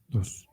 Dos.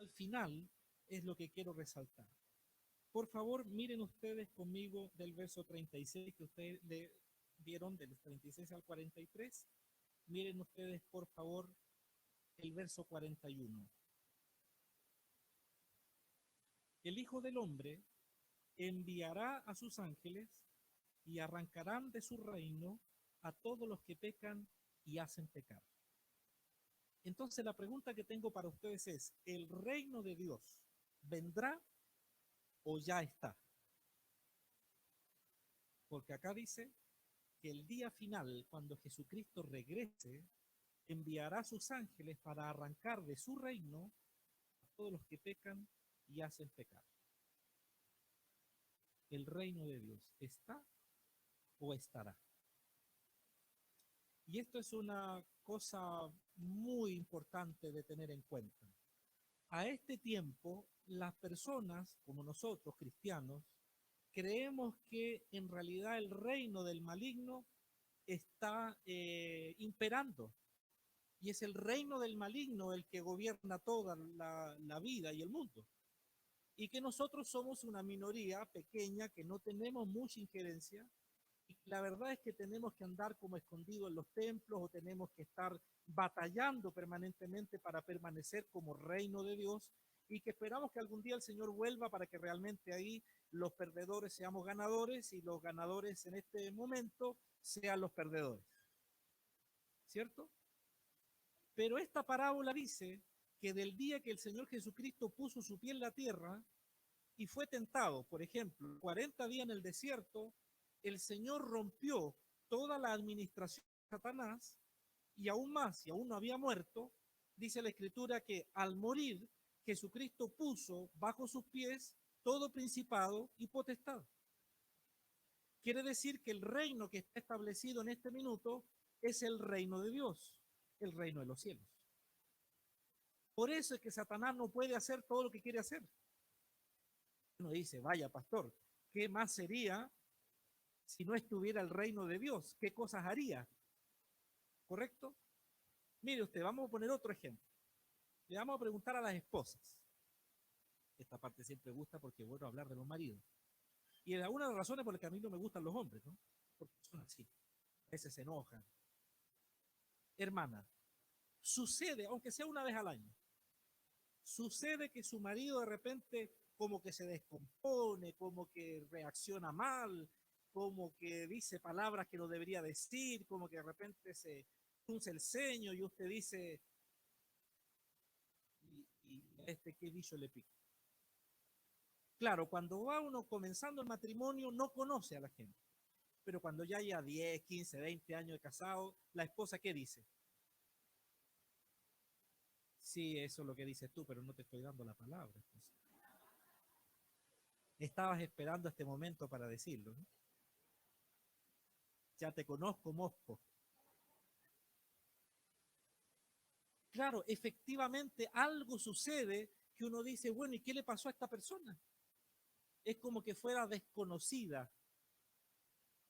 Al final es lo que quiero resaltar. Por favor, miren ustedes conmigo del verso 36 que ustedes le vieron, del 36 al 43. Miren ustedes, por favor, el verso 41. El Hijo del Hombre enviará a sus ángeles y arrancarán de su reino a todos los que pecan y hacen pecar. Entonces la pregunta que tengo para ustedes es, ¿el reino de Dios vendrá o ya está? Porque acá dice que el día final, cuando Jesucristo regrese, enviará a sus ángeles para arrancar de su reino a todos los que pecan y hacen pecar. ¿El reino de Dios está o estará? Y esto es una cosa muy importante de tener en cuenta. A este tiempo, las personas, como nosotros, cristianos, creemos que en realidad el reino del maligno está imperando. Y es el reino del maligno el que gobierna toda la vida y el mundo. Y que nosotros somos una minoría pequeña que no tenemos mucha injerencia. Y la verdad es que tenemos que andar como escondidos en los templos o tenemos que estar batallando permanentemente para permanecer como reino de Dios y que esperamos que algún día el Señor vuelva para que realmente ahí los perdedores seamos ganadores y los ganadores en este momento sean los perdedores. ¿Cierto? Pero esta parábola dice que del día que el Señor Jesucristo puso su pie en la tierra y fue tentado, por ejemplo, 40 días en el desierto, el Señor rompió toda la administración de Satanás y aún más, si aún no había muerto, dice la Escritura que al morir Jesucristo puso bajo sus pies todo principado y potestad. Quiere decir que el reino que está establecido en este minuto es el reino de Dios, el reino de los cielos. Por eso es que Satanás no puede hacer todo lo que quiere hacer. Uno dice, vaya pastor, ¿qué más sería si no estuviera el reino de Dios? ¿Qué cosas haría? ¿Correcto? Mire usted, vamos a poner otro ejemplo. Le vamos a preguntar a las esposas. Esta parte siempre gusta porque vuelvo a hablar de los maridos. Y es una de las razones por las que a mí no me gustan los hombres, ¿no? Porque son así. A veces se enojan. Hermana, sucede, aunque sea una vez al año, sucede que su marido de repente como que se descompone, como que reacciona mal, como que dice palabras que no debería decir, como que de repente se frunce el ceño y usted dice, y qué bicho le pica. Claro, cuando va uno comenzando el matrimonio no conoce a la gente, pero cuando ya haya 10, 15, 20 años de casado, la esposa ¿qué dice? Sí, eso es lo que dices tú, pero no te estoy dando la palabra. Esposa. Estabas esperando este momento para decirlo, ¿no? Ya te conozco, mosco. Claro, efectivamente algo sucede que uno dice, bueno, ¿y qué le pasó a esta persona? es como que fuera desconocida.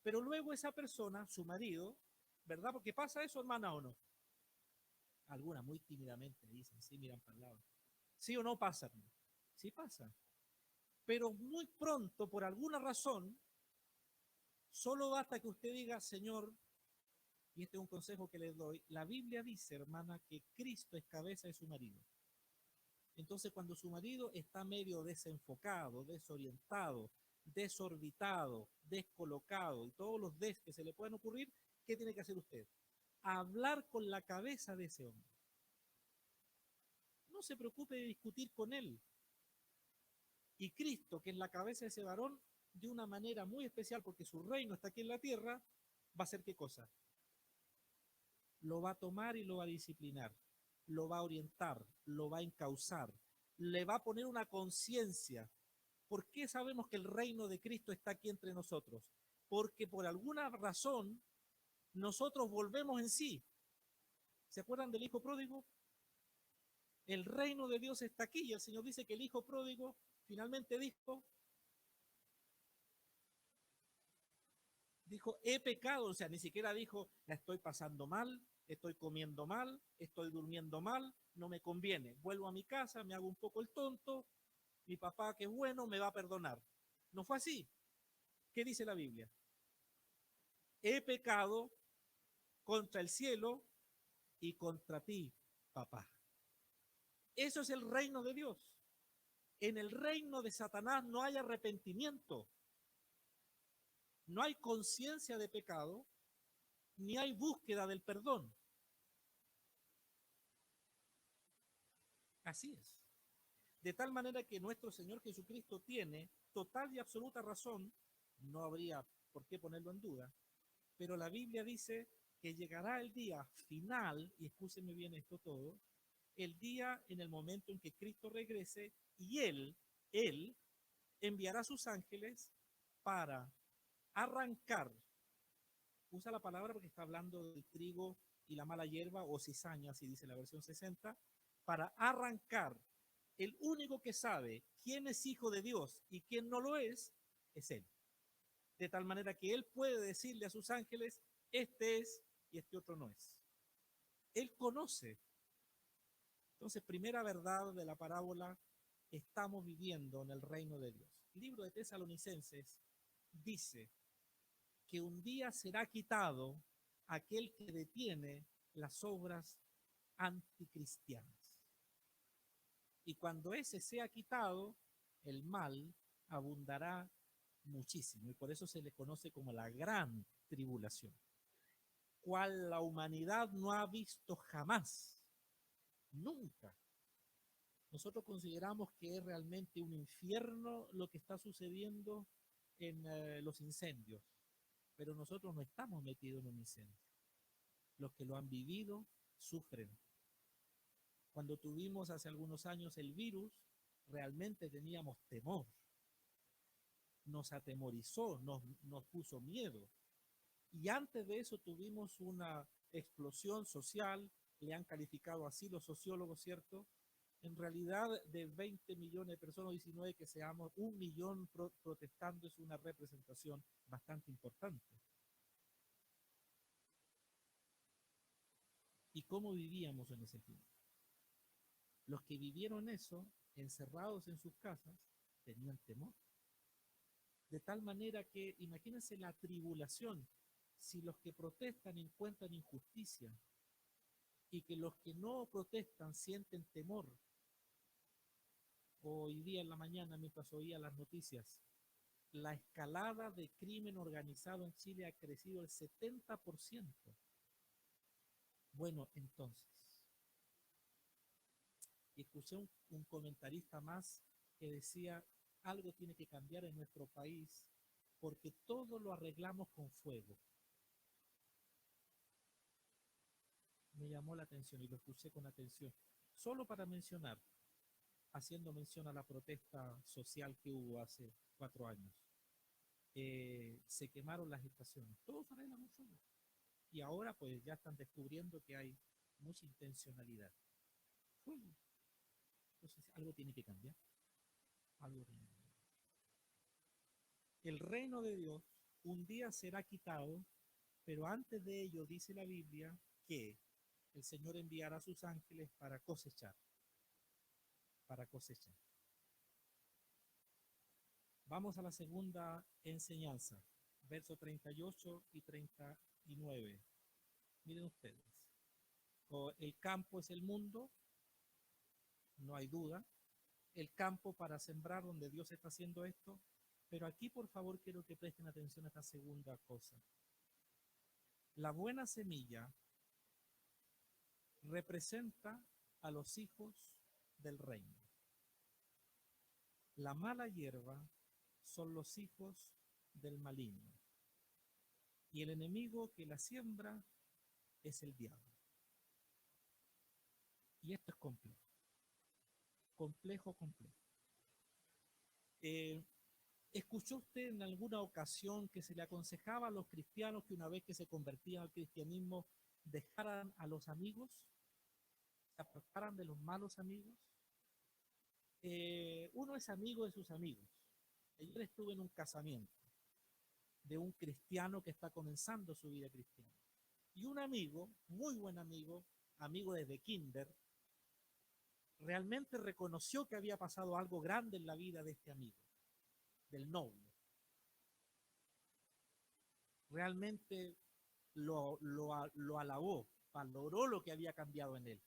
Pero luego esa persona, su marido, ¿verdad? Porque pasa eso, hermana, ¿o no? Algunas muy tímidamente dicen, sí, miran para el lado. ¿Sí o no pasa, hermano? Sí pasa. Pero muy pronto, por alguna razón, solo basta que usted diga, Señor, y este es un consejo que les doy, la Biblia dice, hermana, que Cristo es cabeza de su marido. Entonces, cuando su marido está medio desenfocado, desorientado, desorbitado, descolocado y todos los des que se le pueden ocurrir, ¿qué tiene que hacer usted? Hablar con la cabeza de ese hombre. No se preocupe de discutir con él. Y Cristo, que es la cabeza de ese varón, de una manera muy especial, porque su reino está aquí en la tierra, va a hacer ¿qué cosa? Lo va a tomar y lo va a disciplinar, lo va a orientar, lo va a encauzar, le va a poner una conciencia. ¿Por qué sabemos que el reino de Cristo está aquí entre nosotros? Porque por alguna razón nosotros volvemos en sí. ¿Se acuerdan del hijo pródigo? El reino de Dios está aquí y el Señor dice que el hijo pródigo finalmente dijo, he pecado, o sea, ni siquiera dijo, la estoy pasando mal, estoy comiendo mal, estoy durmiendo mal, no me conviene. Vuelvo a mi casa, me hago un poco el tonto, mi papá, que es bueno, me va a perdonar. No fue así. ¿Qué dice la Biblia? He pecado contra el cielo y contra ti, papá. Eso es el reino de Dios. En el reino de Satanás no hay arrepentimiento, no hay conciencia de pecado, ni hay búsqueda del perdón. Así es. De tal manera que nuestro Señor Jesucristo tiene total y absoluta razón, no habría por qué ponerlo en duda, pero la Biblia dice que llegará el día final, y escúcheme bien esto todo, el día en el momento en que Cristo regrese y Él enviará a sus ángeles para arrancar, usa la palabra porque está hablando del trigo y la mala hierba o cizaña, así dice la versión 60, para arrancar. El único que sabe quién es hijo de Dios y quién no lo es Él. De tal manera que Él puede decirle a sus ángeles, este es y este otro no es. Él conoce. Entonces, primera verdad de la parábola, estamos viviendo en el reino de Dios. El libro de Tesalonicenses dice que un día será quitado aquel que detiene las obras anticristianas. Y cuando ese sea quitado, el mal abundará muchísimo. Y por eso se le conoce como la gran tribulación, cual la humanidad no ha visto jamás, nunca. Nosotros consideramos que es realmente un infierno lo que está sucediendo en los incendios, pero nosotros no estamos metidos en un incendio. Los que lo han vivido sufren. Cuando tuvimos hace algunos años el virus, realmente teníamos temor. Nos atemorizó, nos puso miedo. Y antes de eso tuvimos una explosión social, le han calificado así los sociólogos, ¿cierto? En realidad, de 20 millones de personas, 19 que seamos, 1 millón protestando es una representación bastante importante. ¿Y cómo vivíamos en ese tiempo? Los que vivieron eso, encerrados en sus casas, tenían temor. De tal manera que, imagínense la tribulación, si los que protestan encuentran injusticia y que los que no protestan sienten temor. Hoy día en la mañana, mientras oía las noticias, la escalada de crimen organizado en Chile ha crecido el 70%. Bueno, entonces, escuché un comentarista más que decía, algo tiene que cambiar en nuestro país porque todo lo arreglamos con fuego. Me llamó la atención y lo escuché con atención. Solo para mencionar, haciendo mención a la protesta social que hubo hace 4 años, se quemaron las estaciones, todos se arreglan con fuego. Y ahora pues ya están descubriendo que hay mucha intencionalidad. Fuego. Entonces algo tiene que cambiar. Algo tiene que cambiar. el reino de Dios un día será quitado, pero antes de ello dice la Biblia que el Señor enviará a sus ángeles para cosechar, para cosechar. Vamos a la segunda enseñanza, versos 38 y 39. Miren ustedes, el campo es el mundo, no hay duda, el campo para sembrar donde Dios está haciendo esto, pero aquí por favor quiero que presten atención a esta segunda cosa. La buena semilla representa a los hijos del reino. La mala hierba son los hijos del maligno. Y el enemigo que la siembra es el diablo. Y esto es complejo. Complejo, complejo. ¿Escuchó usted en alguna ocasión que se le aconsejaba a los cristianos que una vez que se convertían al cristianismo dejaran a los amigos? ¿Se apartaran de los malos amigos? Uno es amigo de sus amigos. Ayer estuve en un casamiento de un cristiano que está comenzando su vida cristiana. Y un amigo, muy buen amigo, amigo desde kinder, realmente reconoció que había pasado algo grande en la vida de este amigo, del novio. Realmente lo alabó, valoró lo que había cambiado en él.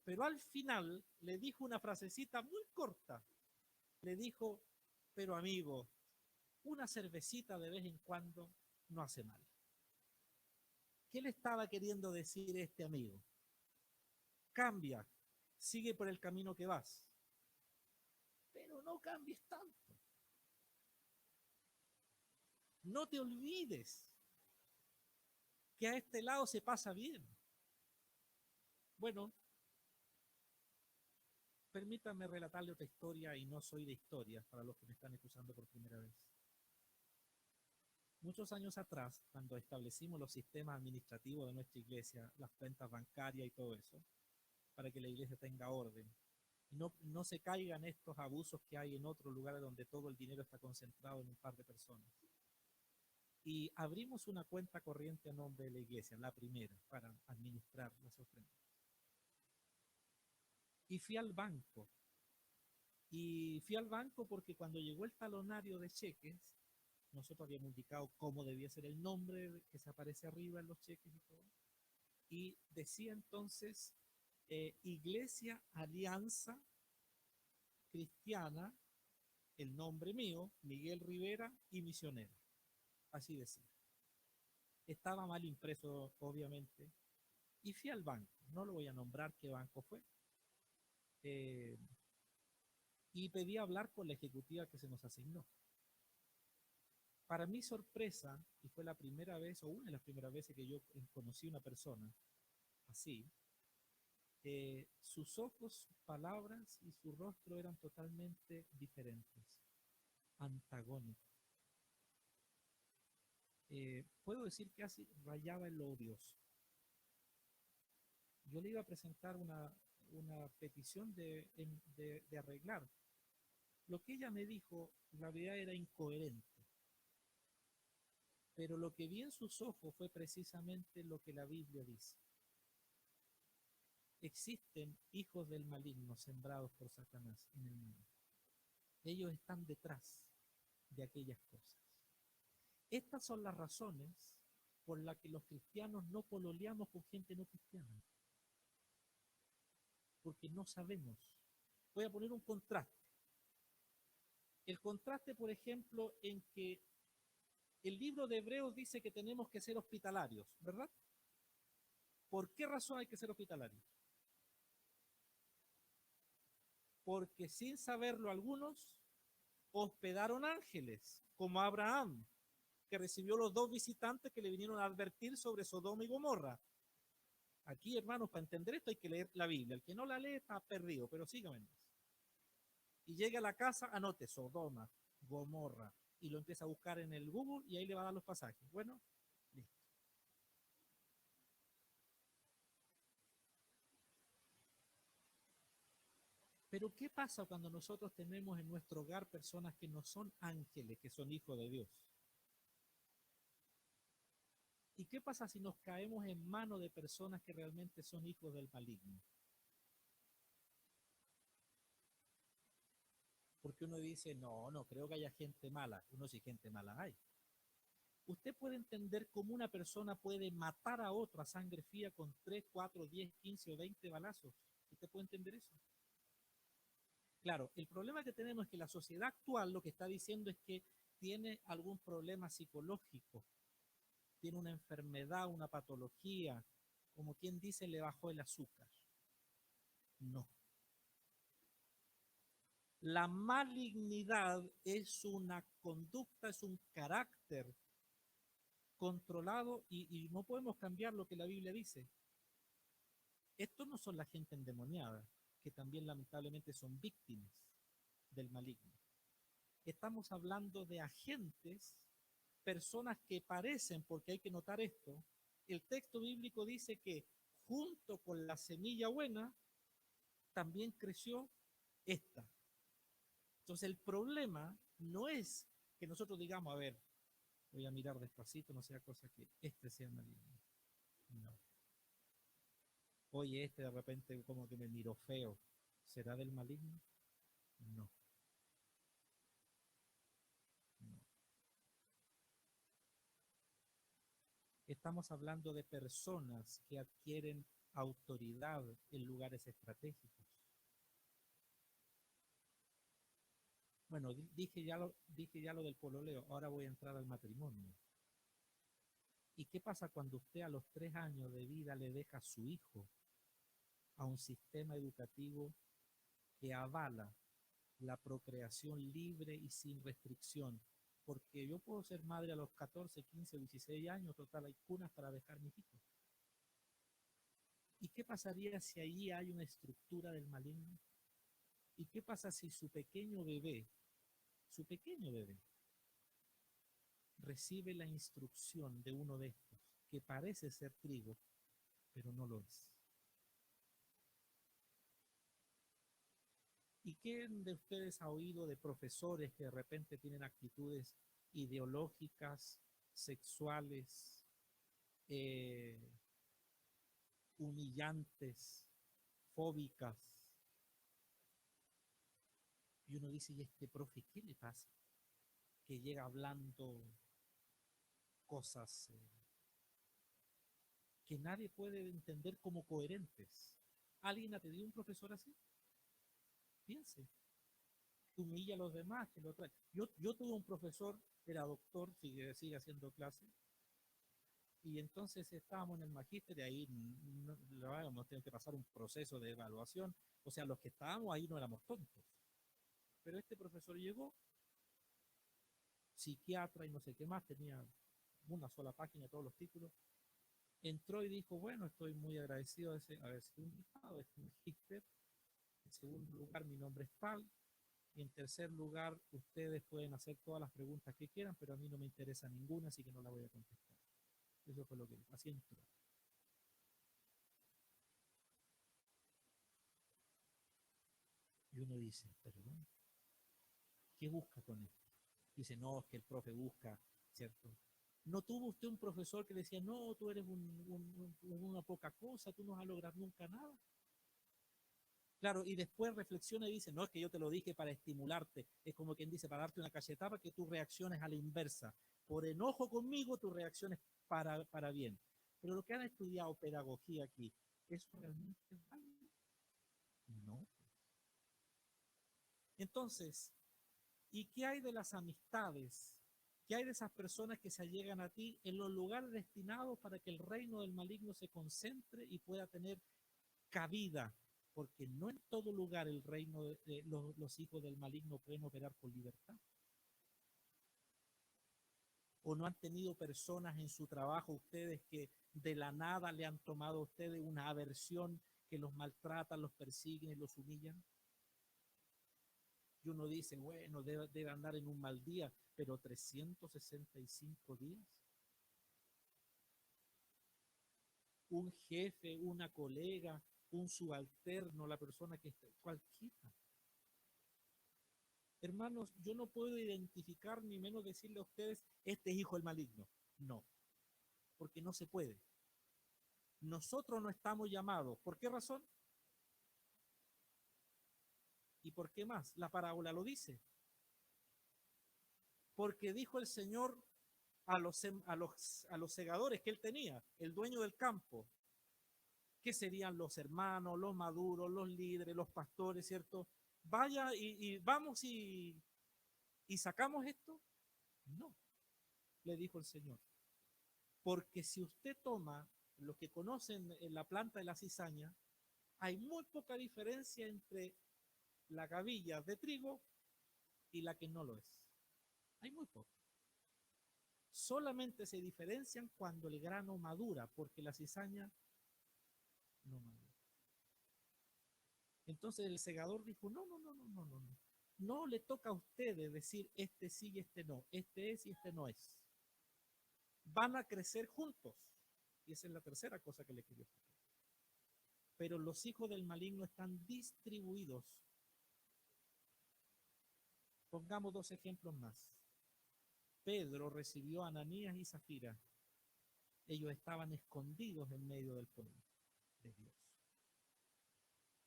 Pero al final le dijo una frasecita muy corta. Le dijo, pero amigo, una cervecita de vez en cuando no hace mal. ¿Qué le estaba queriendo decir este amigo? Cambia, sigue por el camino que vas, pero no cambies tanto. No te olvides que a este lado se pasa bien. Bueno, permítanme relatarle otra historia, y no soy de historias para los que me están escuchando por primera vez. Muchos años atrás, cuando establecimos los sistemas administrativos de nuestra iglesia, las cuentas bancarias y todo eso, para que la iglesia tenga orden, y no se caigan estos abusos que hay en otros lugares donde todo el dinero está concentrado en un par de personas. Y abrimos una cuenta corriente a nombre de la iglesia, la primera, para administrar las ofrendas. Y fui al banco. Y fui al banco porque cuando llegó el talonario de cheques, nosotros habíamos indicado cómo debía ser el nombre que se aparece arriba en los cheques y todo. Y decía entonces, Iglesia Alianza Cristiana, el nombre mío, Miguel Rivera y misionero. Así decía. Estaba mal impreso, obviamente. Y fui al banco. No lo voy a nombrar qué banco fue. Y pedí hablar con la ejecutiva que se nos asignó. Para mi sorpresa, y fue la primera vez, o una de las primeras veces que yo conocí a una persona así, sus ojos, sus palabras y su rostro eran totalmente diferentes, antagónicos. Puedo decir que casi rayaba en lo odioso. Yo le iba a presentar una petición de arreglar. Lo que ella me dijo, la verdad era incoherente. Pero lo que vi en sus ojos fue precisamente lo que la Biblia dice. Existen hijos del maligno sembrados por Satanás en el mundo. Ellos están detrás de aquellas cosas. Estas son las razones por las que los cristianos no pololeamos con gente no cristiana. Porque no sabemos. Voy a poner un contraste. El contraste, por ejemplo, en que el libro de Hebreos dice que tenemos que ser hospitalarios, ¿verdad? ¿Por qué razón hay que ser hospitalarios? Porque sin saberlo algunos hospedaron ángeles, como Abraham, que recibió los 2 visitantes que le vinieron a advertir sobre Sodoma y Gomorra. Aquí, hermanos, para entender esto hay que leer la Biblia. El que no la lee está perdido, pero síganme. Y llega a la casa, anote Sodoma, Gomorra, y lo empieza a buscar en el Google y ahí le va a dar los pasajes. Bueno, listo. Pero ¿qué pasa cuando nosotros tenemos en nuestro hogar personas que no son ángeles, que son hijos de Dios? ¿Y qué pasa si nos caemos en manos de personas que realmente son hijos del maligno? Porque uno dice, no, no creo que haya gente mala. Uno sí, gente mala hay. Usted puede entender cómo una persona puede matar a otro a sangre fría con 3, 4, 10, 15 o 20 balazos. ¿Usted puede entender eso? Claro, el problema que tenemos es que la sociedad actual lo que está diciendo es que tiene algún problema psicológico, tiene una enfermedad, una patología, como quien dice, le bajó el azúcar. No. La malignidad es una conducta, es un carácter controlado y no podemos cambiar lo que la Biblia dice. Estos no son la gente endemoniada, que también lamentablemente son víctimas del maligno. Estamos hablando de agentes, personas que parecen, porque hay que notar esto, el texto bíblico dice que junto con la semilla buena, también creció esta. Entonces el problema no es que nosotros digamos, a ver, voy a mirar despacito, no sea cosa que este sea maligno. No. Oye, este de repente como que me miró feo. ¿Será del maligno? No, no. Estamos hablando de personas que adquieren autoridad en lugares estratégicos. Bueno, dije ya lo del pololeo, ahora voy a entrar al matrimonio. ¿Y qué pasa cuando usted a los 3 años de vida le deja a su hijo a un sistema educativo que avala la procreación libre y sin restricción? Porque yo puedo ser madre a los 14, 15, 16 años, total, hay cunas para dejar mis hijos. ¿Y qué pasaría si allí hay una estructura del maligno? ¿Y qué pasa si su pequeño bebé, recibe la instrucción de uno de estos, que parece ser trigo, pero no lo es? ¿Y quién de ustedes ha oído de profesores que de repente tienen actitudes ideológicas, sexuales, eh, humillantes, fóbicas? Y uno dice, ¿y este profe qué le pasa? Que llega hablando cosas que nadie puede entender como coherentes. ¿Alguien ha tenido un profesor así? Piense, humilla a los demás, que lo trae. Yo tuve un profesor, era doctor, sigue haciendo clases, y entonces estábamos en el magíster y ahí lo habíamos tenido que pasar un proceso de evaluación. O sea, los que estábamos ahí no éramos tontos. Pero este profesor llegó, psiquiatra y no sé qué más, tenía una sola página, todos los títulos. Entró y dijo, bueno, estoy muy agradecido de haber sido invitado a este magíster. En segundo lugar, mi nombre es tal. Y en tercer lugar, ustedes pueden hacer todas las preguntas que quieran, pero a mí no me interesa ninguna, así que no la voy a contestar. Eso fue lo que dijo. Así entró. Y uno dice, perdón, ¿qué busca con esto? Dice, no, es que el profe busca, ¿cierto? ¿No tuvo usted un profesor que decía, no, tú eres una poca cosa, tú no vas a lograr nunca nada? Claro, y después reflexiona y dice, no, es que yo te lo dije para estimularte. Es como quien dice, para darte una cachetada para que tú reacciones a la inversa. Por enojo conmigo, tu reacción es para bien. Pero lo que han estudiado pedagogía aquí, ¿eso realmente es válido? No. Entonces, ¿y qué hay de las amistades? ¿Qué hay de esas personas que se allegan a ti en los lugares destinados para que el reino del maligno se concentre y pueda tener cabida? Porque no en todo lugar el reino de los hijos del maligno pueden operar con libertad. ¿O no han tenido personas en su trabajo ustedes que de la nada le han tomado a ustedes una aversión, que los maltratan, los persiguen y los humillan? Y uno dice, bueno, debe andar en un mal día, pero 365 días. Un jefe, una colega, un subalterno, la persona que está, cualquiera. Hermanos, yo no puedo identificar ni menos decirle a ustedes, este es hijo del maligno. No, porque no se puede. Nosotros no estamos llamados. ¿Por qué razón? ¿Y por qué más? La parábola lo dice. Porque dijo el Señor a los segadores que él tenía, el dueño del campo, que serían los hermanos, los maduros, los líderes, los pastores, ¿cierto? Vaya y vamos y sacamos esto. No, le dijo el Señor. Porque si usted toma lo que conocen en la planta de la cizaña, hay muy poca diferencia entre la gavilla de trigo y la que no lo es. Hay muy poco. Solamente se diferencian cuando el grano madura, porque la cizaña no madura. Entonces el segador dijo, no, no, no, no, no, no, no. No le toca a ustedes decir este sí y este no, este es y este no es. Van a crecer juntos. Y esa es la tercera cosa que le quería explicar. Pero los hijos del maligno están distribuidos. Pongamos dos ejemplos más. Pedro recibió a Ananías y Zafira. Ellos estaban escondidos en medio del pueblo de Dios.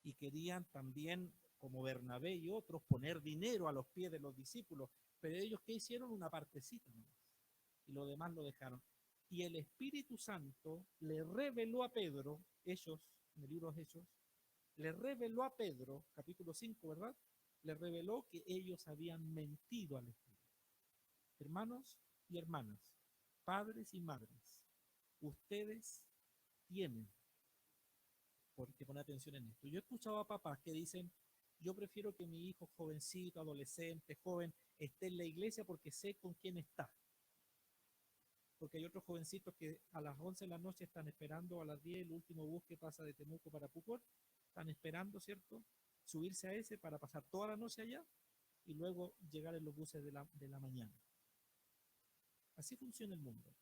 Y querían también, como Bernabé y otros, poner dinero a los pies de los discípulos. Pero ellos, ¿qué hicieron? Una partecita nomás. Y lo demás lo dejaron. Y el Espíritu Santo le reveló a Pedro, ellos, en el libro de Hechos, le reveló a Pedro, capítulo 5, ¿verdad? Le reveló que ellos habían mentido al Espíritu. Hermanos y hermanas, padres y madres, ustedes tienen que poner atención en esto. Yo he escuchado a papás que dicen, yo prefiero que mi hijo jovencito, adolescente, joven, esté en la iglesia porque sé con quién está. Porque hay otros jovencitos que a las 11 de la noche están esperando a las 10, el último bus que pasa de Temuco para Pucón, están esperando, ¿cierto? Subirse a ese para pasar toda la noche allá y luego llegar en los buses de la mañana. Así funciona el mundo.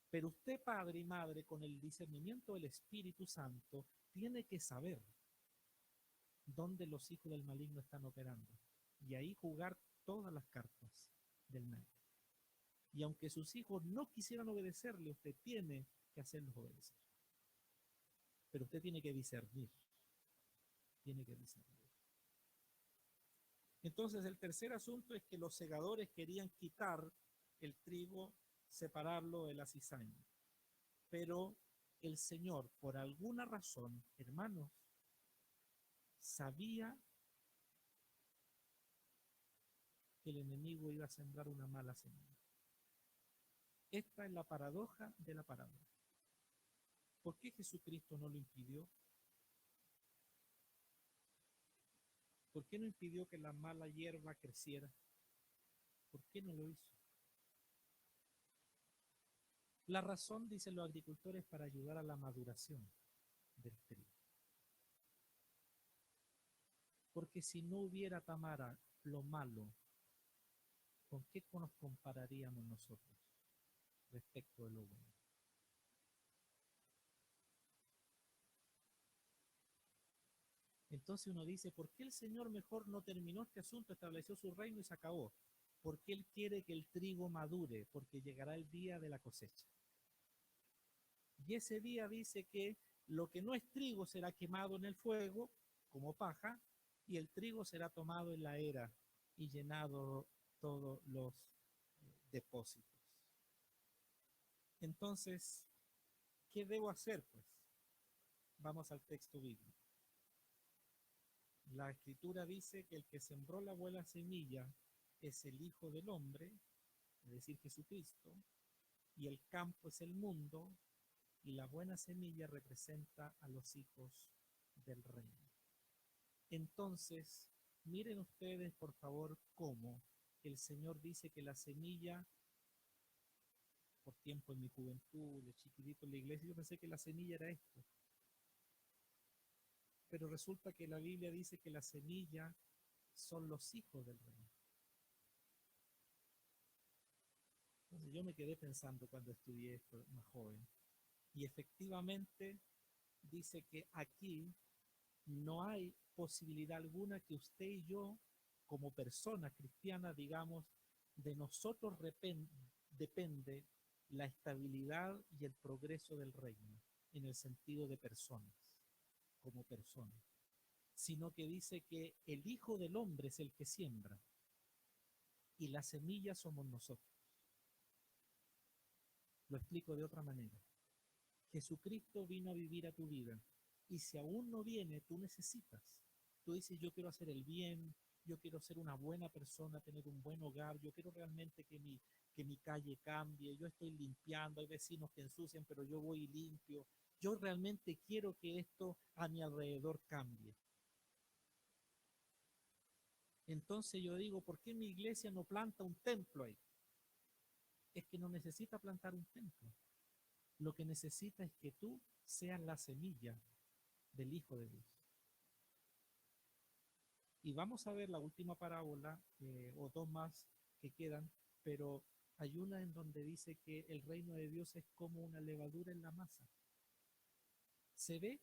Pero usted, padre y madre, con el discernimiento del Espíritu Santo, tiene que saber dónde los hijos del maligno están operando. Y ahí jugar todas las cartas del medio. Y aunque sus hijos no quisieran obedecerle, usted tiene que hacerlos obedecer. Pero usted tiene que discernir. Tiene que discernir. Entonces, el tercer asunto es que los segadores querían quitar el trigo, separarlo de la cizaña. Pero el Señor, por alguna razón, hermanos, sabía que el enemigo iba a sembrar una mala semilla. Esta es la paradoja de la parábola. ¿Por qué Jesucristo no lo impidió? ¿Por qué no impidió que la mala hierba creciera? ¿Por qué no lo hizo? La razón, dicen los agricultores, para ayudar a la maduración del trigo. Porque si no hubiera, Tamara, lo malo, ¿con qué nos compararíamos nosotros respecto de lo bueno? Entonces uno dice, ¿por qué el Señor mejor no terminó este asunto, estableció su reino y se acabó? Porque Él quiere que el trigo madure, porque llegará el día de la cosecha. Y ese día dice que lo que no es trigo será quemado en el fuego como paja, y el trigo será tomado en la era y llenado todos los depósitos. Entonces, ¿qué debo hacer? Pues vamos al texto bíblico. La escritura dice que el que sembró la buena semilla es el Hijo del Hombre, es decir, Jesucristo, y el campo es el mundo, y la buena semilla representa a los hijos del reino. Entonces, miren ustedes, por favor, cómo el Señor dice que la semilla, por tiempo en mi juventud, de chiquitito en la iglesia, yo pensé que la semilla era esto. Pero resulta que la Biblia dice que la semilla son los hijos del reino. Entonces yo me quedé pensando cuando estudié esto más joven. Y efectivamente dice que aquí no hay posibilidad alguna que usted y yo como personas cristianas, digamos, de nosotros depende la estabilidad y el progreso del reino, en el sentido de personas, como personas, sino que dice que el Hijo del Hombre es el que siembra y la semilla somos nosotros. Lo explico de otra manera. Jesucristo vino a vivir a tu vida y si aún no viene, tú necesitas. Tú dices, yo quiero hacer el bien, yo quiero ser una buena persona, tener un buen hogar, yo quiero realmente que mi calle cambie, yo estoy limpiando, hay vecinos que ensucian, pero yo voy y limpio. Yo realmente quiero que esto a mi alrededor cambie. Entonces yo digo, ¿por qué mi iglesia no planta un templo ahí? Es que no necesita plantar un templo. Lo que necesita es que tú seas la semilla del Hijo de Dios. Y vamos a ver la última parábola, o dos más que quedan, pero hay una en donde dice que el reino de Dios es como una levadura en la masa. ¿Se ve?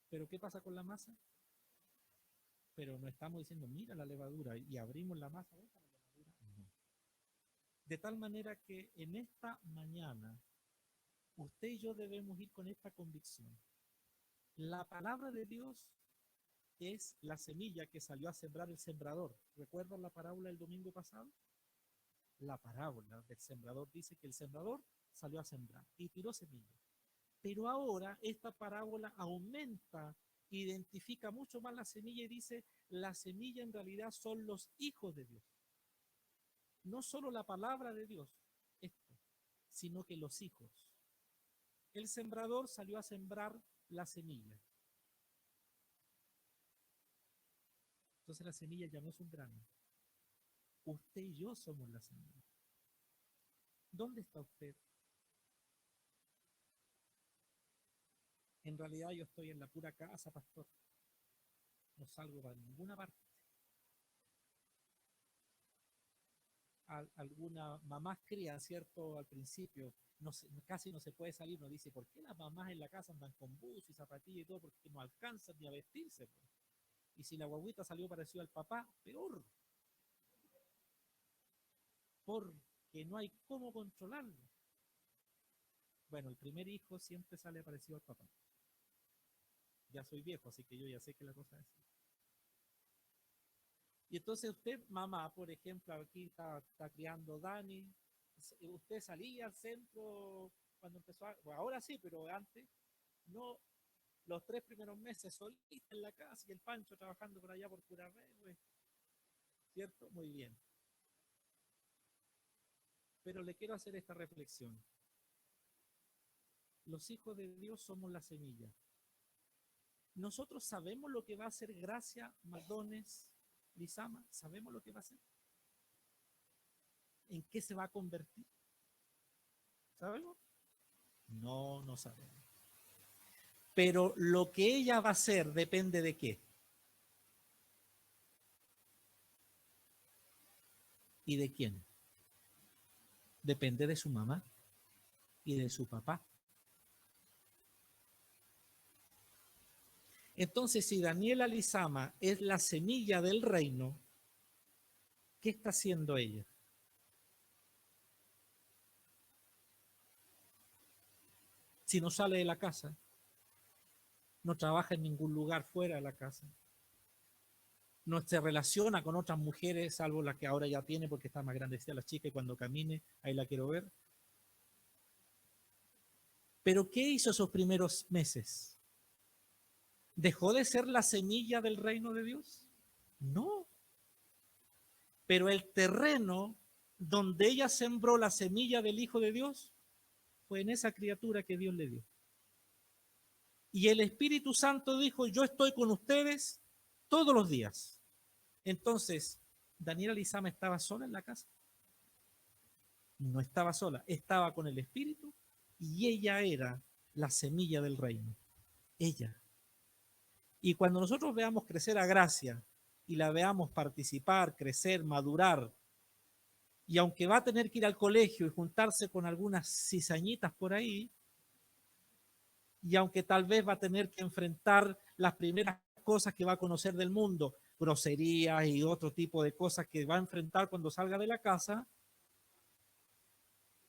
¿Pero qué pasa con la masa? Pero no estamos diciendo, mira la levadura, y abrimos la masa. ¿Ves la levadura? No. De tal manera que en esta mañana, usted y yo debemos ir con esta convicción. La palabra de Dios es la semilla que salió a sembrar el sembrador. ¿Recuerdan la parábola del domingo pasado? La parábola del sembrador dice que el sembrador salió a sembrar y tiró semilla. Pero ahora esta parábola aumenta, identifica mucho más la semilla y dice, la semilla en realidad son los hijos de Dios. No solo la palabra de Dios, esto, sino que los hijos. El sembrador salió a sembrar la semilla. Entonces la semilla ya no es un grano. Usted y yo somos la semilla. ¿Dónde está usted? En realidad yo estoy en la pura casa, pastor. No salgo para ninguna parte. Algunas mamás crían, ¿cierto? Al principio, casi no se puede salir. Nos dice, ¿por qué las mamás en la casa andan con bus y zapatillas y todo? Porque no alcanzan ni a vestirse. Pues. Y si la guaguita salió parecido al papá, peor. Porque no hay cómo controlarlo. Bueno, el primer hijo siempre sale parecido al papá. Ya soy viejo, así que yo ya sé que la cosa es así. Y entonces usted, mamá, por ejemplo, aquí está criando Dani, usted salía al centro cuando empezó, bueno, ahora sí, pero antes, no, los 3 primeros meses solita en la casa y el Pancho trabajando por allá por Curarrehue, ¿cierto? Muy bien. Pero le quiero hacer esta reflexión. Los hijos de Dios somos la semilla. Nosotros sabemos lo que va a hacer Gracia, Madones, Lizama, sabemos lo que va a hacer. ¿En qué se va a convertir? ¿Sabemos? No, no sabemos. Pero lo que ella va a hacer depende de qué. ¿Y de quién? Depende de su mamá y de su papá. Entonces, si Daniela Lizama es la semilla del reino, ¿qué está haciendo ella? Si no sale de la casa, no trabaja en ningún lugar fuera de la casa, no se relaciona con otras mujeres, salvo la que ahora ya tiene porque está más grandecita la chica y cuando camine, ahí la quiero ver. Pero ¿qué hizo esos primeros meses? ¿Dejó de ser la semilla del reino de Dios? No. Pero el terreno donde ella sembró la semilla del Hijo de Dios fue en esa criatura que Dios le dio. Y el Espíritu Santo dijo, yo estoy con ustedes todos los días. Entonces, Daniela Lizama estaba sola en la casa. No estaba sola, estaba con el Espíritu y ella era la semilla del reino. Ella. Y cuando nosotros veamos crecer a Gracia y la veamos participar, crecer, madurar, y aunque va a tener que ir al colegio y juntarse con algunas cizañitas por ahí, y aunque tal vez va a tener que enfrentar las primeras cosas que va a conocer del mundo, groserías y otro tipo de cosas que va a enfrentar cuando salga de la casa,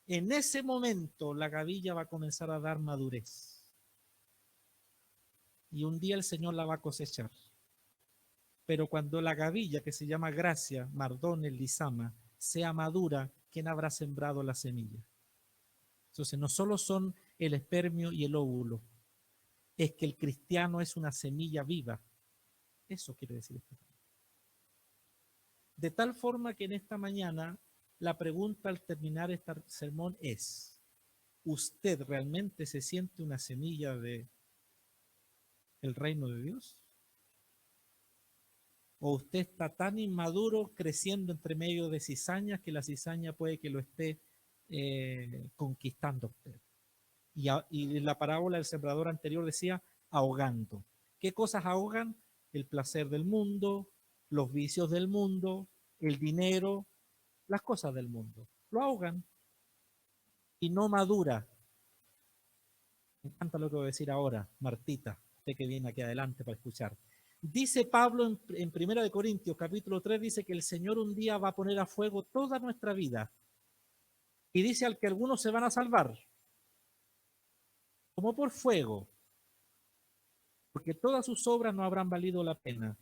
en ese momento la gavilla va a comenzar a dar madurez. Y un día el Señor la va a cosechar. Pero cuando la gavilla, que se llama gracia, mardón, el lisama, sea madura, ¿quién habrá sembrado la semilla? Entonces, no solo son el espermio y el óvulo, es que el cristiano es una semilla viva. Eso quiere decir esto. De tal forma que en esta mañana la pregunta al terminar este sermón es, ¿usted realmente se siente una semilla de el reino de Dios? ¿O usted está tan inmaduro creciendo entre medio de cizañas que la cizaña puede que lo esté conquistando a usted? Y la parábola del sembrador anterior decía ahogando. ¿Qué cosas ahogan? El placer del mundo, los vicios del mundo, el dinero, las cosas del mundo. Lo ahogan y no madura. Me encanta lo que voy a decir ahora, Martita, usted que viene aquí adelante para escuchar. Dice Pablo en 1 Corintios capítulo 3, dice que el Señor un día va a poner a fuego toda nuestra vida. Y dice al que algunos se van a salvar, como por fuego, porque todas sus obras no habrán valido la pena.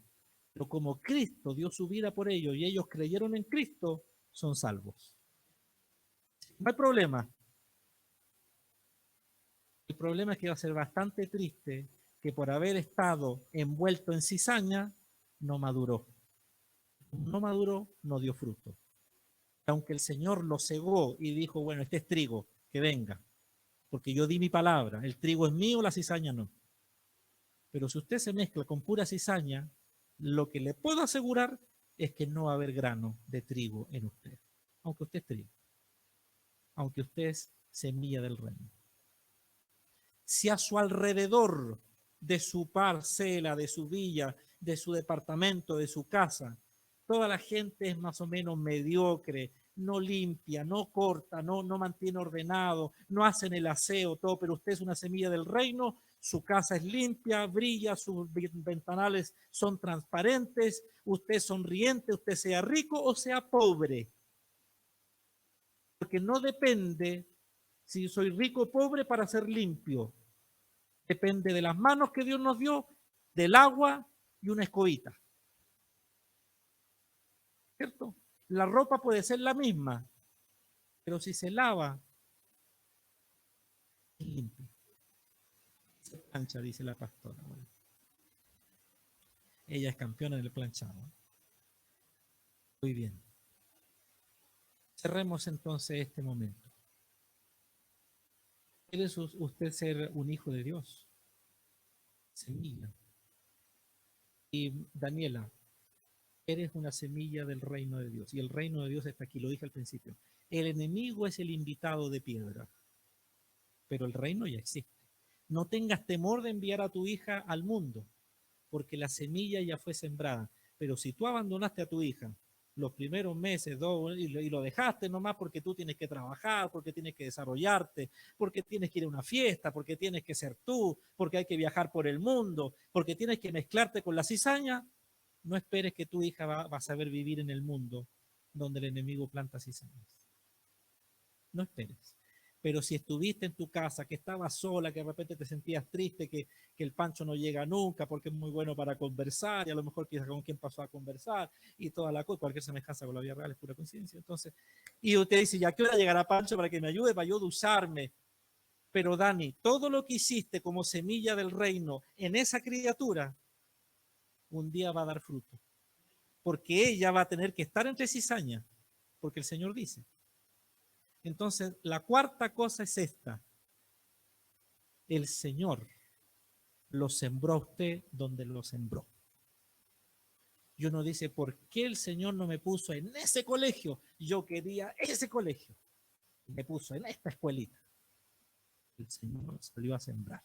Pero como Cristo dio su vida por ellos y ellos creyeron en Cristo, son salvos. No hay problema. El problema es que va a ser bastante triste que por haber estado envuelto en cizaña, no maduró. No maduró, no dio fruto. Aunque el Señor lo cegó y dijo, bueno, este es trigo, que venga, porque yo di mi palabra, el trigo es mío, la cizaña no. Pero si usted se mezcla con pura cizaña, lo que le puedo asegurar es que no va a haber grano de trigo en usted, aunque usted es trigo, aunque usted es semilla del reino. Si a su alrededor de su parcela, de su villa, de su departamento, de su casa, toda la gente es más o menos mediocre, no limpia, no corta, no mantiene ordenado, no hacen el aseo, todo, pero usted es una semilla del reino, su casa es limpia, brilla, sus ventanales son transparentes, usted es sonriente, usted sea rico o sea pobre. Porque no depende si soy rico o pobre para ser limpio. Depende de las manos que Dios nos dio, del agua y una escobita. ¿Cierto? La ropa puede ser la misma, pero si se lava, es limpia. Se plancha, dice la pastora. Bueno, ella es campeona en el planchado. Muy bien. Cerremos entonces este momento. ¿Quiere usted ser un hijo de Dios? Semilla. Y Daniela, eres una semilla del reino de Dios. Y el reino de Dios está aquí, lo dije al principio. El enemigo es el invitado de piedra, pero el reino ya existe. No tengas temor de enviar a tu hija al mundo, porque la semilla ya fue sembrada. Pero si tú abandonaste a tu hija los primeros meses, y lo dejaste nomás porque tú tienes que trabajar, porque tienes que desarrollarte, porque tienes que ir a una fiesta, porque tienes que ser tú, porque hay que viajar por el mundo, porque tienes que mezclarte con la cizaña, no esperes que tu hija va a saber vivir en el mundo donde el enemigo planta cizañas. No esperes. Pero si estuviste en tu casa, que estabas sola, que de repente te sentías triste, que el Pancho no llega nunca porque es muy bueno para conversar, y a lo mejor quizás con quién pasó a conversar, y toda la cosa, cualquier semejanza con la vida real es pura coincidencia. Entonces, y usted dice, ¿ya qué hora llegará Pancho para que me ayude, para yo usarme? Pero Dani, todo lo que hiciste como semilla del reino en esa criatura, un día va a dar fruto. Porque ella va a tener que estar entre cizaña, porque el Señor dice. Entonces, la cuarta cosa es esta. El Señor lo sembró a usted donde lo sembró. Y uno dice, ¿por qué el Señor no me puso en ese colegio? Yo quería ese colegio. Me puso en esta escuelita. El Señor salió a sembrar.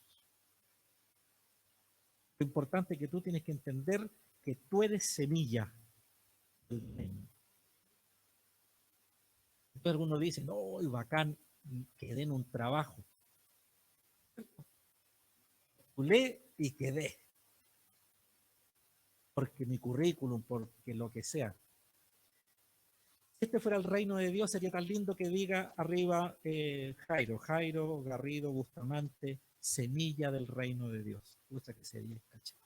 Lo importante es que tú tienes que entender que tú eres semilla del reino. Entonces algunos dicen, no, bacán, quedé en un trabajo. Pulé y quedé. porque mi currículum, porque lo que sea. Si este fuera el reino de Dios, sería tan lindo que diga arriba Jairo Garrido Bustamante, semilla del reino de Dios. Gusta que sería cachado.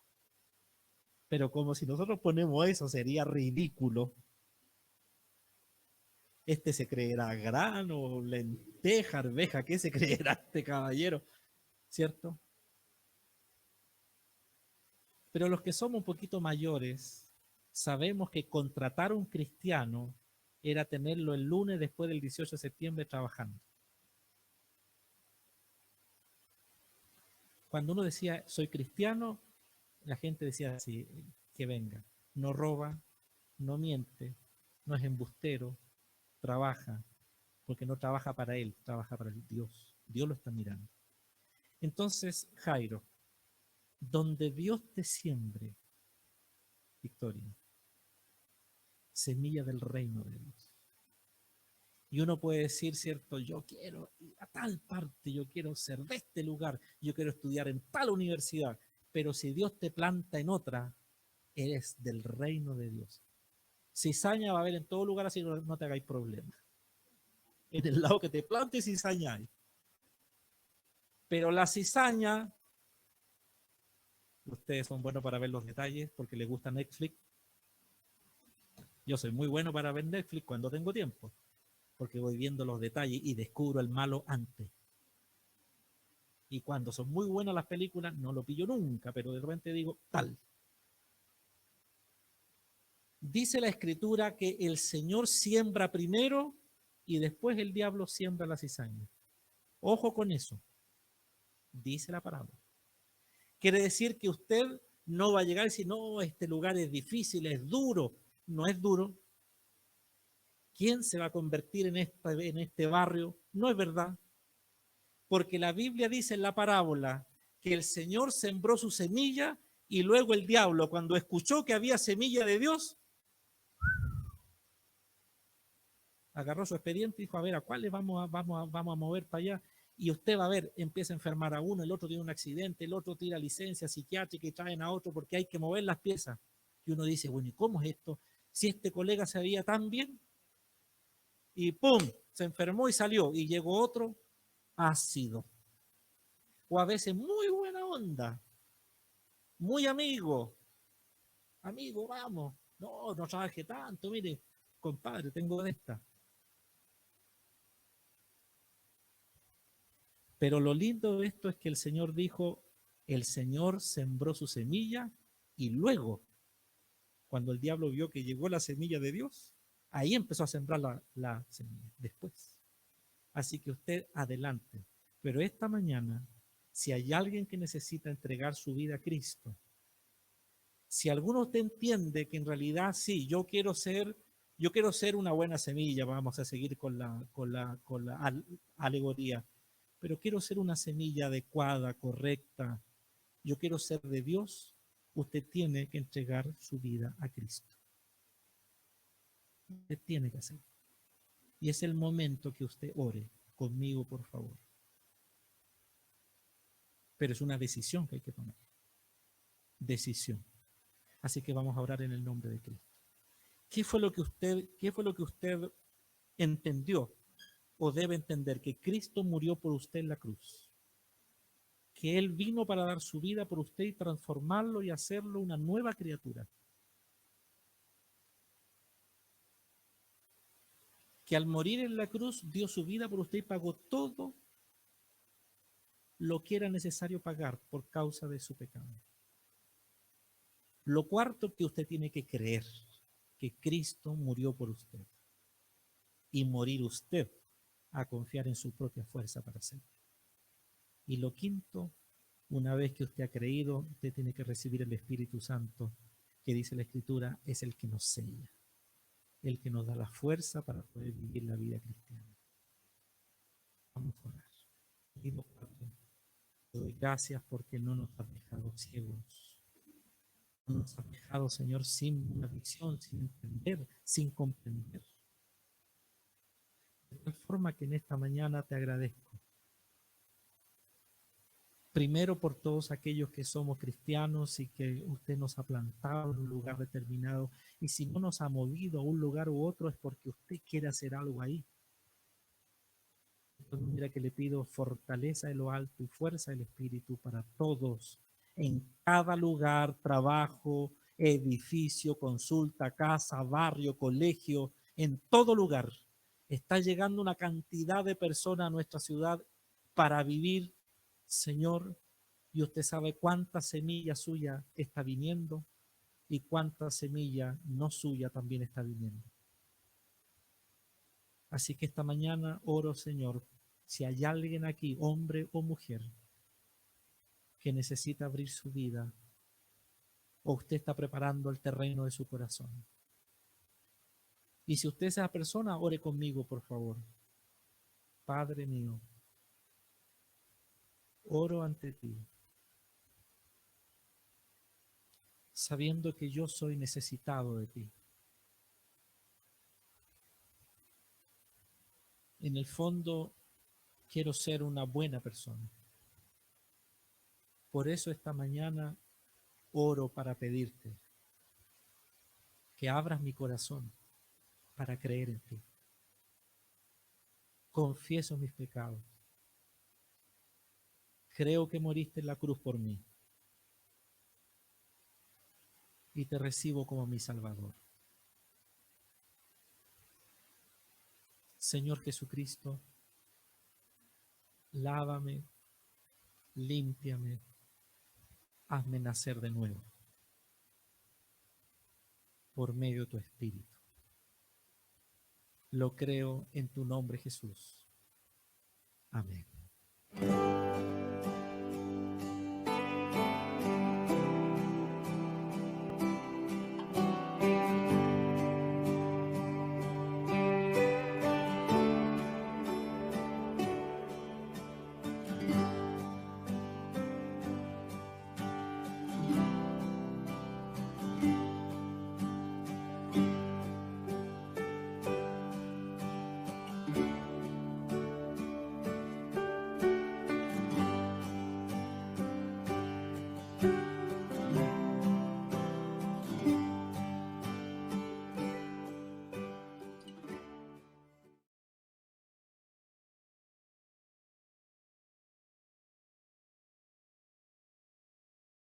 Pero como si nosotros ponemos eso, sería ridículo. Este se creerá grano, lenteja, arveja, ¿qué se creerá este caballero? ¿Cierto? Pero los que somos un poquito mayores, sabemos que contratar a un cristiano era tenerlo el lunes después del 18 de septiembre trabajando. Cuando uno decía, soy cristiano, la gente decía así, que venga. No roba, no miente, no es embustero, trabaja, porque no trabaja para él, trabaja para el Dios. Dios lo está mirando. Entonces, Jairo, donde Dios te siembre, Victoria, semilla del reino de Dios. Y uno puede decir, cierto, yo quiero ir a tal parte, yo quiero ser de este lugar, yo quiero estudiar en tal universidad, pero si Dios te planta en otra, eres del reino de Dios. Cizaña va a haber en todo lugar, así no te hagáis problema. En el lado que te plante cizaña hay. Pero la cizaña, ustedes son buenos para ver los detalles porque les gusta Netflix. Yo soy muy bueno para ver Netflix cuando tengo tiempo, porque voy viendo los detalles y descubro el malo antes. Y cuando son muy buenas las películas, no lo pillo nunca, pero de repente digo, tal. Dice la escritura que el Señor siembra primero y después el diablo siembra la cizaña. Ojo con eso. Dice la parábola. Quiere decir que usted no va a llegar y decir, no, este lugar es difícil, es duro. No es duro. ¿Quién se va a convertir en este barrio? No es verdad. Porque la Biblia dice en la parábola que el Señor sembró su semilla y luego el diablo, cuando escuchó que había semilla de Dios, agarró su expediente y dijo, a ver, ¿a cuáles vamos a mover para allá? Y usted va a ver, empieza a enfermar a uno, el otro tiene un accidente, el otro tira licencia psiquiátrica y traen a otro porque hay que mover las piezas. Y uno dice, bueno, ¿y cómo es esto? Si este colega se veía tan bien y ¡pum! Se enfermó y salió y llegó otro ácido. O a veces muy buena onda, muy amigo, vamos, no trabaje tanto, mire, compadre, tengo de esta. Pero lo lindo de esto es que el Señor dijo, el Señor sembró su semilla y luego, cuando el diablo vio que llegó la semilla de Dios, ahí empezó a sembrar la semilla, después. Así que usted adelante. Pero esta mañana, si hay alguien que necesita entregar su vida a Cristo, si alguno de usted entiende que en realidad sí, yo quiero ser una buena semilla, vamos a seguir con la alegoría, pero quiero ser una semilla adecuada, correcta, yo quiero ser de Dios, usted tiene que entregar su vida a Cristo. Usted tiene que hacerlo. Y es el momento que usted ore conmigo, por favor. Pero es una decisión que hay que tomar. Decisión. Así que vamos a orar en el nombre de Cristo. ¿Qué fue lo que usted entendió o debe entender? Que Cristo murió por usted en la cruz. Que Él vino para dar su vida por usted y transformarlo y hacerlo una nueva criatura. Que al morir en la cruz dio su vida por usted y pagó todo lo que era necesario pagar por causa de su pecado. Lo cuarto que usted tiene que creer, que Cristo murió por usted y morir usted a confiar en su propia fuerza para hacerlo. Y lo quinto, una vez que usted ha creído, usted tiene que recibir el Espíritu Santo, que dice la Escritura, es el que nos sella, el que nos da la fuerza para poder vivir la vida cristiana. Vamos a orar. Querido Padre, te doy gracias porque no nos has dejado ciegos. No nos has dejado, Señor, sin una visión, sin entender, sin comprender. De tal forma que en esta mañana te agradezco. Primero por todos aquellos que somos cristianos y que usted nos ha plantado en un lugar determinado. Y si no nos ha movido a un lugar u otro es porque usted quiere hacer algo ahí. Entonces, mira que le pido fortaleza de lo alto y fuerza del Espíritu para todos, en cada lugar, trabajo, edificio, consulta, casa, barrio, colegio, en todo lugar. Está llegando una cantidad de personas a nuestra ciudad para vivir, Señor, y usted sabe cuánta semilla suya está viniendo y cuánta semilla no suya también está viniendo. Así que esta mañana oro, Señor, si hay alguien aquí, hombre o mujer, que necesita abrir su vida, o usted está preparando el terreno de su corazón. Y si usted es esa persona, ore conmigo, por favor. Padre mío, oro ante ti, sabiendo que yo soy necesitado de ti. En el fondo, quiero ser una buena persona. Por eso esta mañana oro para pedirte que abras mi corazón para creer en ti. Confieso mis pecados. Creo que moriste en la cruz por mí y te recibo como mi Salvador. Señor Jesucristo, lávame, límpiame, hazme nacer de nuevo por medio de tu Espíritu. Lo creo en tu nombre, Jesús. Amén.